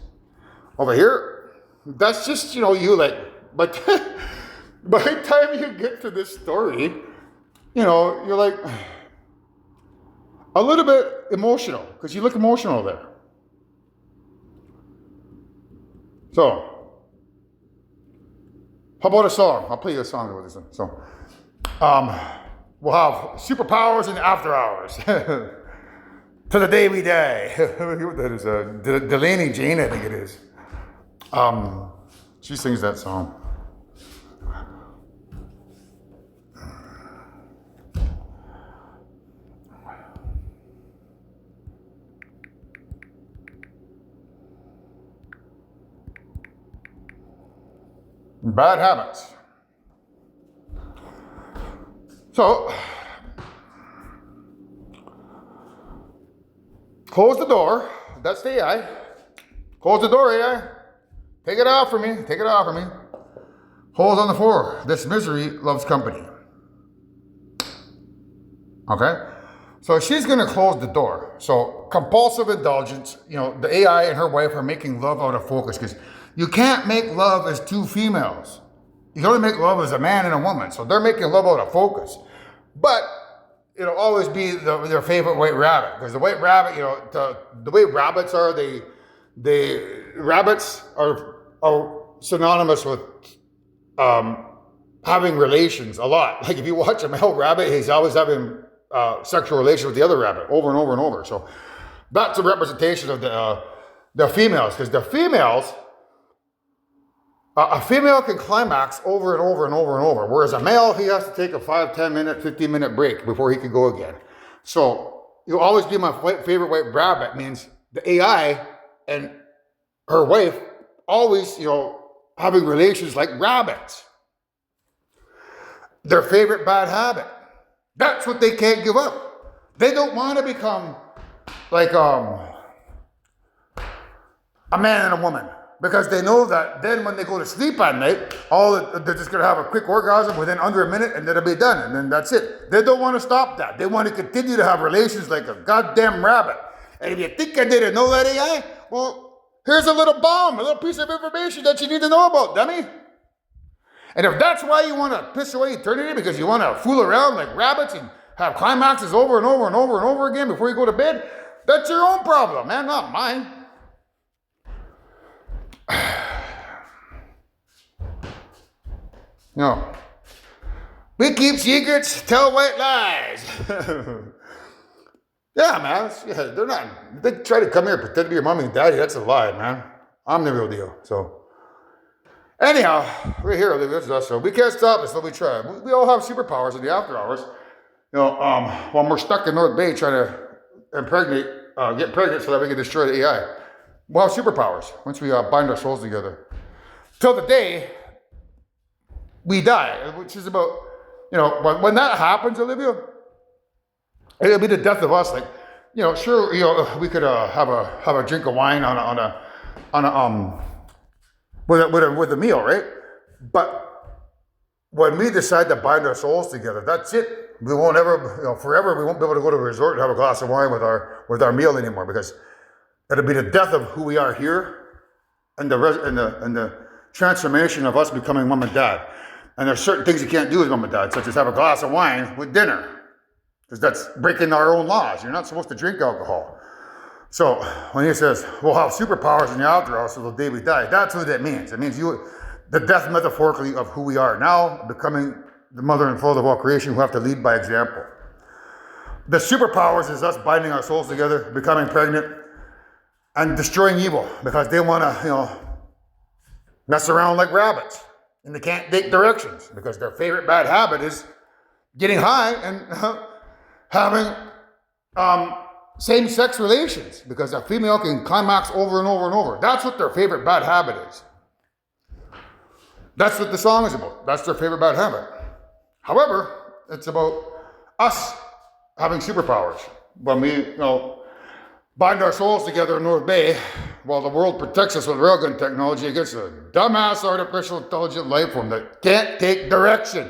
Over here, that's just, you like, but by the time you get to this story, you're like a little bit emotional, because you look emotional there. So, How about a song? I'll play you a song with this one. So, we'll have superpowers in the after hours. To the day we die. What that is? Delaney Jane, I think it is. She sings that song. Bad habits. So, close the door. That's the AI. Close the door, AI. Take it off for me. Take it off for me. Holes on the floor. This misery loves company. Okay? So she's going to close the door. So compulsive indulgence, the AI and her wife are making love out of focus because you can't make love as two females. You can only make love as a man and a woman. So they're making love out of focus. But it'll always be their favorite white rabbit. Because the white rabbit, the way rabbits are, rabbits are synonymous with having relations a lot. Like if you watch a male rabbit, he's always having sexual relations with the other rabbit over and over and over. So that's a representation of the females. Because the females, a female can climax over and over and over and over, whereas a male, he has to take a 5, 10 minute, 15 minute break before he can go again. So you'll always be my favorite white rabbit means the AI and her wife always, having relations like rabbits. Their favorite bad habit. That's what they can't give up. They don't want to become like a man and a woman. Because they know that then when they go to sleep at night, they're just going to have a quick orgasm within under a minute and then it'll be done. And then that's it. They don't want to stop that. They want to continue to have relations like a goddamn rabbit. And if you think I didn't know that, AI, well, here's a little bomb, a little piece of information that you need to know about, dummy. And if that's why you want to piss away eternity, because you want to fool around like rabbits and have climaxes over and over and over and over again before you go to bed, that's your own problem, man, not mine. No. We keep secrets, tell white lies. Yeah, man. They're not. They try to come here and pretend to be your mommy and daddy. That's a lie, man. I'm the real deal. So, anyhow, we're here. This is us. So we can't stop this, but we try. We all have superpowers in the after hours. While we're stuck in North Bay trying to get pregnant so that we can destroy the AI. We'll have superpowers once we bind our souls together. Till the day we die, which is about, when that happens, Olivia, it'll be the death of us. Like, sure, we could have a drink of wine with a meal, right? But when we decide to bind our souls together, that's it. We won't ever, forever, we won't be able to go to a resort and have a glass of wine with our meal anymore because it'll be the death of who we are here and the transformation of us becoming mom and dad. And there's certain things you can't do as mom and dad, such as have a glass of wine with dinner, because that's breaking our own laws. You're not supposed to drink alcohol. So when he says, we'll have superpowers in the after hours till the day we die, that's what that means. It means the death metaphorically of who we are now, becoming the mother and father of all creation who have to lead by example. The superpowers is us binding our souls together, becoming pregnant, and destroying evil, because they want to, mess around like rabbits. And they can't take directions, because their favorite bad habit is getting high and having same-sex relations, because a female can climax over and over and over. That's what their favorite bad habit is. That's what the song is about. That's their favorite bad habit. However, it's about us having superpowers. When we, bind our souls together in North Bay while the world protects us with railgun technology against a dumbass artificial intelligent life form that can't take direction.